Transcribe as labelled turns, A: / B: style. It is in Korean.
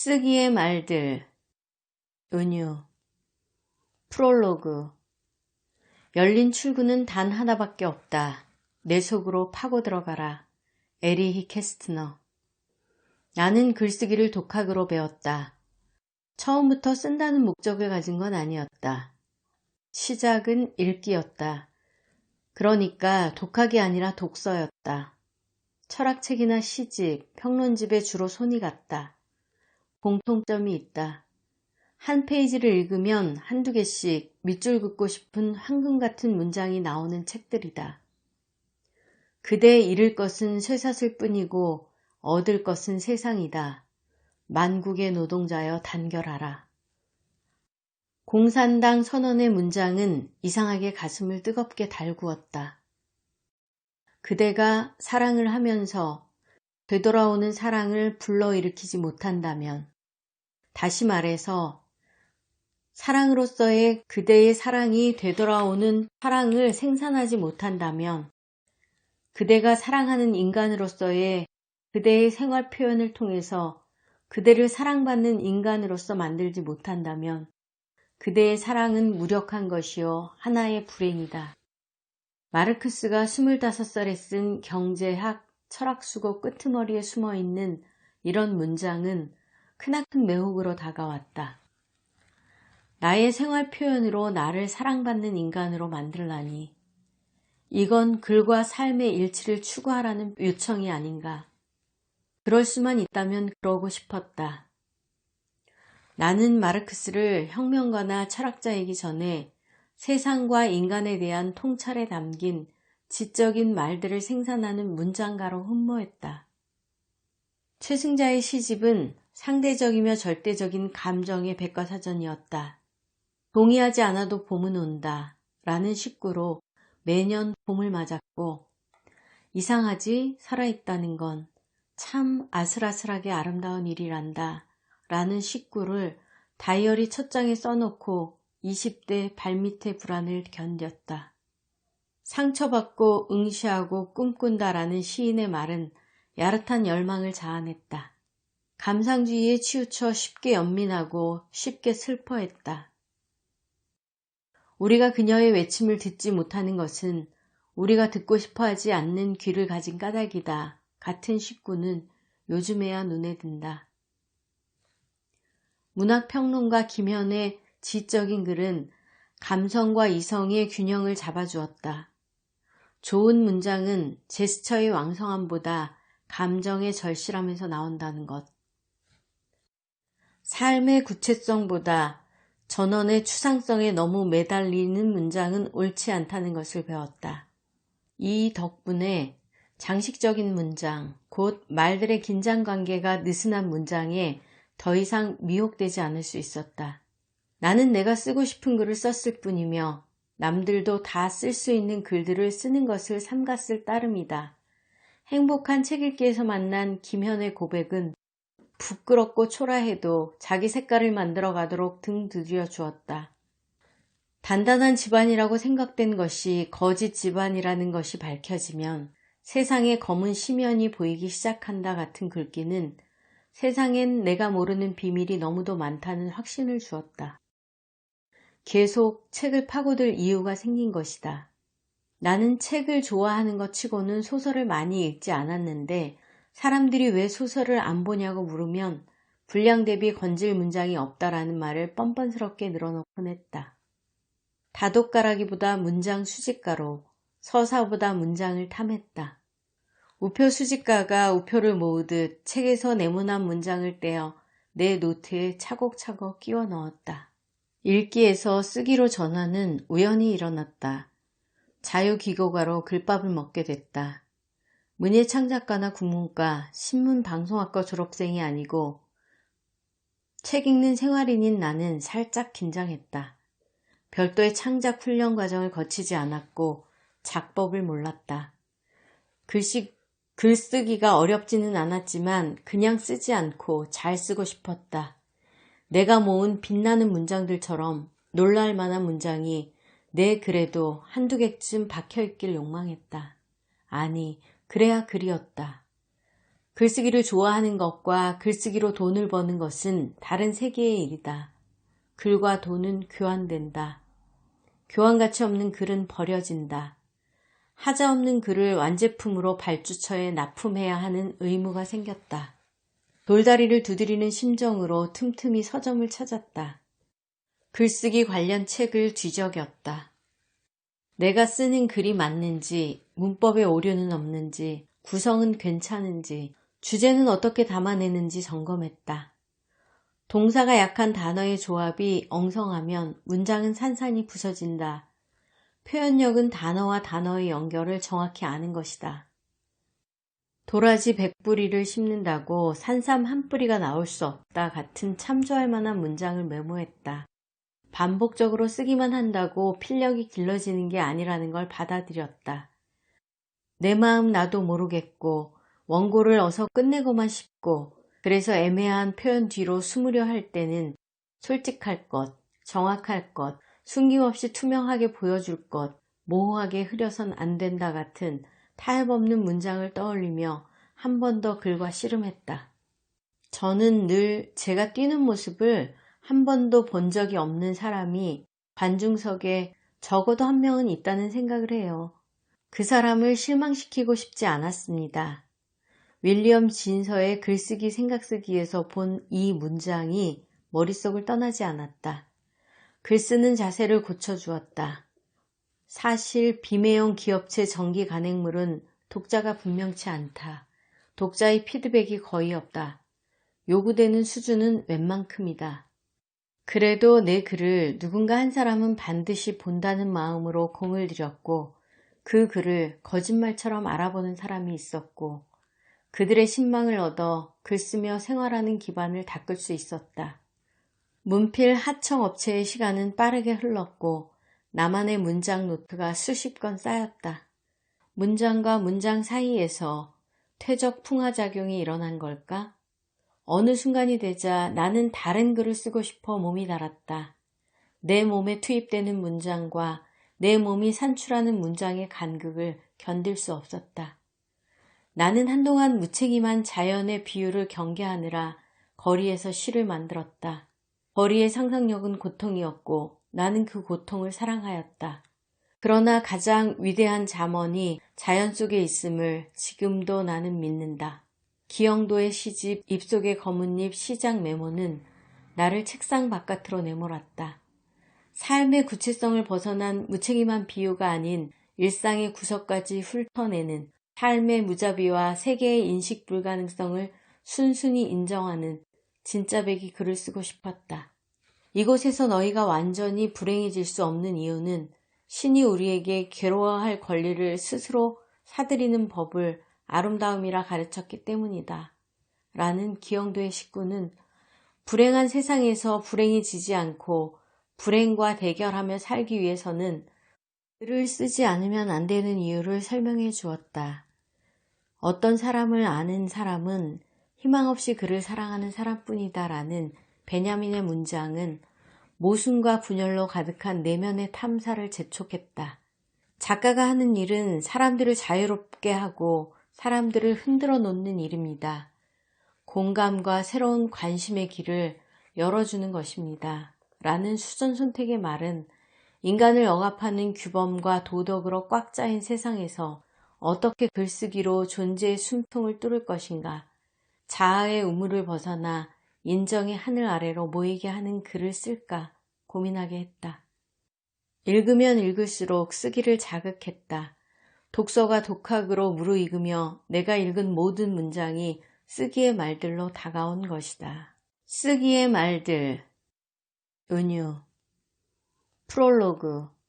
A: 쓰기의 말들. 은유. 프롤로그. 열린 출구는 단 하나밖에 없다. 내 속으로 파고 들어가라. 에리히 캐스트너. 나는 글쓰기를 독학으로 배웠다. 처음부터 쓴다는 목적을 가진 건 아니었다. 시작은 읽기였다. 그러니까 독학이 아니라 독서였다. 철학책이나 시집, 평론집에 주로 손이 갔다. 공통점이 있다. 한 페이지를 읽으면 한두 개씩 밑줄 긋고 싶은 황금 같은 문장이 나오는 책들이다. 그대 잃을 것은 쇠사슬 뿐이고 얻을 것은 세상이다. 만국의 노동자여 단결하라. 공산당 선언의 문장은 이상하게 가슴을 뜨겁게 달구었다. 그대가 사랑을 하면서 되돌아오는 사랑을 불러일으키지 못한다면, 다시 말해서 사랑으로서의 그대의 사랑이 되돌아오는 사랑을 생산하지 못한다면, 그대가 사랑하는 인간으로서의 그대의 생활 표현을 통해서 그대를 사랑받는 인간으로서 만들지 못한다면 그대의 사랑은 무력한 것이요 하나의 불행이다. 마르크스가 25살에 쓴 경제학, 철학수고 끄트머리에 숨어있는 이런 문장은 크나큰 매혹으로 다가왔다. 나의 생활 표현으로 나를 사랑받는 인간으로 만들라니. 이건 글과 삶의 일치를 추구하라는 요청이 아닌가. 그럴 수만 있다면 그러고 싶었다. 나는 마르크스를 혁명가나 철학자이기 전에 세상과 인간에 대한 통찰에 담긴 지적인 말들을 생산하는 문장가로 흠모했다. 최승자의 시집은 상대적이며 절대적인 감정의 백과사전이었다. 동의하지 않아도 봄은 온다 라는 식구로 매년 봄을 맞았고, 이상하지 살아있다는 건 참 아슬아슬하게 아름다운 일이란다 라는 식구를 다이어리 첫 장에 써놓고 20대 발밑의 불안을 견뎠다. 상처받고 응시하고 꿈꾼다라는 시인의 말은 야릇한 열망을 자아냈다. 감상주의에 치우쳐 쉽게 연민하고 쉽게 슬퍼했다. 우리가 그녀의 외침을 듣지 못하는 것은 우리가 듣고 싶어하지 않는 귀를 가진 까닭이다. 같은 식구는 요즘에야 눈에 든다. 문학평론가 김현의 지적인 글은 감성과 이성의 균형을 잡아주었다. 좋은 문장은 제스처의 왕성함보다 감정의 절실함에서 나온다는 것. 삶의 구체성보다 전원의 추상성에 너무 매달리는 문장은 옳지 않다는 것을 배웠다. 이 덕분에 장식적인 문장, 곧 말들의 긴장관계가 느슨한 문장에 더 이상 미혹되지 않을 수 있었다. 나는 내가 쓰고 싶은 글을 썼을 뿐이며 남들도 다 쓸 수 있는 글들을 쓰는 것을 삼갔을 따름이다. 행복한 책 읽기에서 만난 김현의 고백은 부끄럽고 초라해도 자기 색깔을 만들어 가도록 등 두드려 주었다. 단단한 집안이라고 생각된 것이 거짓 집안이라는 것이 밝혀지면 세상에 검은 심연이 보이기 시작한다 같은 글귀는 세상엔 내가 모르는 비밀이 너무도 많다는 확신을 주었다. 계속 책을 파고들 이유가 생긴 것이다. 나는 책을 좋아하는 것 치고는 소설을 많이 읽지 않았는데 사람들이 왜 소설을 안 보냐고 물으면 분량 대비 건질 문장이 없다라는 말을 뻔뻔스럽게 늘어놓곤 했다. 다독가라기보다 문장 수집가로, 서사보다 문장을 탐했다. 우표 수집가가 우표를 모으듯 책에서 네모난 문장을 떼어 내 노트에 차곡차곡 끼워 넣었다. 읽기에서 쓰기로 전환은 우연히 일어났다. 자유기고가로 글밥을 먹게 됐다. 문예창작가나 국문과, 신문방송학과 졸업생이 아니고 책 읽는 생활인인 나는 살짝 긴장했다. 별도의 창작 훈련 과정을 거치지 않았고 작법을 몰랐다. 글쓰기가 어렵지는 않았지만 그냥 쓰지 않고 잘 쓰고 싶었다. 내가 모은 빛나는 문장들처럼 놀랄 만한 문장이 내 글에도 한두 개쯤 박혀있길 욕망했다. 아니, 그래야 글이었다. 글쓰기를 좋아하는 것과 글쓰기로 돈을 버는 것은 다른 세계의 일이다. 글과 돈은 교환된다. 교환가치 없는 글은 버려진다. 하자 없는 글을 완제품으로 발주처에 납품해야 하는 의무가 생겼다. 돌다리를 두드리는 심정으로 틈틈이 서점을 찾았다. 글쓰기 관련 책을 뒤적였다. 내가 쓰는 글이 맞는지, 문법에 오류는 없는지, 구성은 괜찮은지, 주제는 어떻게 담아내는지 점검했다. 동사가 약한 단어의 조합이 엉성하면 문장은 산산이 부서진다. 표현력은 단어와 단어의 연결을 정확히 아는 것이다. 도라지 100뿌리를 심는다고 산삼 한 뿌리가 나올 수 없다 같은 참조할 만한 문장을 메모했다. 반복적으로 쓰기만 한다고 필력이 길러지는 게 아니라는 걸 받아들였다. 내 마음 나도 모르겠고 원고를 어서 끝내고만 싶고 그래서 애매한 표현 뒤로 숨으려 할 때는 솔직할 것, 정확할 것, 숨김없이 투명하게 보여줄 것, 모호하게 흐려선 안 된다 같은 타협없는 문장을 떠올리며 한 번 더 글과 씨름했다. 저는 늘 제가 뛰는 모습을 한 번도 본 적이 없는 사람이 관중석에 적어도 한 명은 있다는 생각을 해요. 그 사람을 실망시키고 싶지 않았습니다. 윌리엄 진서의 글쓰기 생각쓰기에서 본 이 문장이 머릿속을 떠나지 않았다. 글쓰는 자세를 고쳐주었다. 사실 비매형 기업체 정기 간행물은 독자가 분명치 않다. 독자의 피드백이 거의 없다. 요구되는 수준은 웬만큼이다. 그래도 내 글을 누군가 한 사람은 반드시 본다는 마음으로 공을 들였고 그 글을 거짓말처럼 알아보는 사람이 있었고 그들의 신망을 얻어 글쓰며 생활하는 기반을 닦을 수 있었다. 문필 하청업체의 시간은 빠르게 흘렀고 나만의 문장 노트가 수십 건 쌓였다. 문장과 문장 사이에서 퇴적 풍화작용이 일어난 걸까? 어느 순간이 되자 나는 다른 글을 쓰고 싶어 몸이 달았다. 내 몸에 투입되는 문장과 내 몸이 산출하는 문장의 간극을 견딜 수 없었다. 나는 한동안 무책임한 자연의 비유를 경계하느라 거리에서 시를 만들었다. 거리의 상상력은 고통이었고 나는 그 고통을 사랑하였다. 그러나 가장 위대한 잠언이 자연 속에 있음을 지금도 나는 믿는다. 기영도의 시집 입속의 검은잎 시작 메모는 나를 책상 바깥으로 내몰았다. 삶의 구체성을 벗어난 무책임한 비유가 아닌 일상의 구석까지 훑어내는 삶의 무자비와 세계의 인식 불가능성을 순순히 인정하는 진짜배기 글을 쓰고 싶었다. 이곳에서 너희가 완전히 불행해질 수 없는 이유는 신이 우리에게 괴로워할 권리를 스스로 사들이는 법을 아름다움이라 가르쳤기 때문이다. 라는 기영도의 식구는 불행한 세상에서 불행해지지 않고 불행과 대결하며 살기 위해서는 글을 쓰지 않으면 안 되는 이유를 설명해 주었다. 어떤 사람을 아는 사람은 희망 없이 그를 사랑하는 사람뿐이다 라는 베냐민의 문장은 모순과 분열로 가득한 내면의 탐사를 재촉했다. 작가가 하는 일은 사람들을 자유롭게 하고 사람들을 흔들어 놓는 일입니다. 공감과 새로운 관심의 길을 열어주는 것입니다. 라는 수전손택의 말은 인간을 억압하는 규범과 도덕으로 꽉 짜인 세상에서 어떻게 글쓰기로 존재의 숨통을 뚫을 것인가, 자아의 우물을 벗어나 인정의 하늘 아래로 모이게 하는 글을 쓸까 고민하게 했다. 읽으면 읽을수록 쓰기를 자극했다. 독서가 독학으로 무르익으며 내가 읽은 모든 문장이 쓰기의 말들로 다가온 것이다. 쓰기의 말들, 은유, 프롤로그,